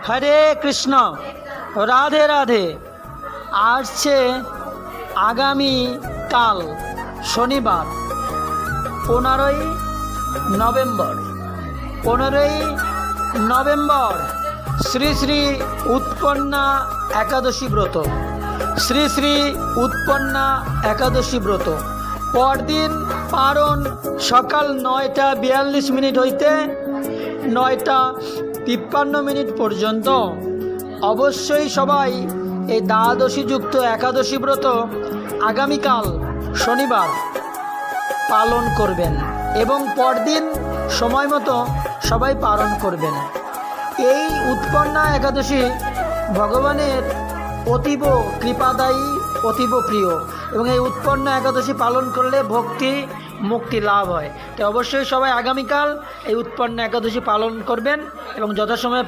হরে কৃষ্ণ, রাধে রাধে। আসছে আগামী কাল শনিবার 15ই নভেম্বর শ্রী শ্রী উৎপন্না একাদশী ব্রত, শ্রী শ্রী উৎপন্না একাদশী ব্রত। পরদিন পারণ সকাল 9টা 42 হইতে 9টা 53 পর্যন্ত। অবশ্যই সবাই এই দ্বাদশী যুক্ত একাদশী ব্রত আগামীকাল শনিবার পালন করবেন এবং পরদিন সময় মতো সবাই পালন করবেন। এই উৎপন্না একাদশী ভগবানের অতীব কৃপাদায়ী, অতীব প্রিয়, এবং এই উৎপন্না একাদশী পালন করলে ভক্তি মুক্তি লাভ হয়। তো অবশ্যই সবাই আগামীকাল এই উৎপন্না একাদশী পালন করবেন এবং যথাসময়ে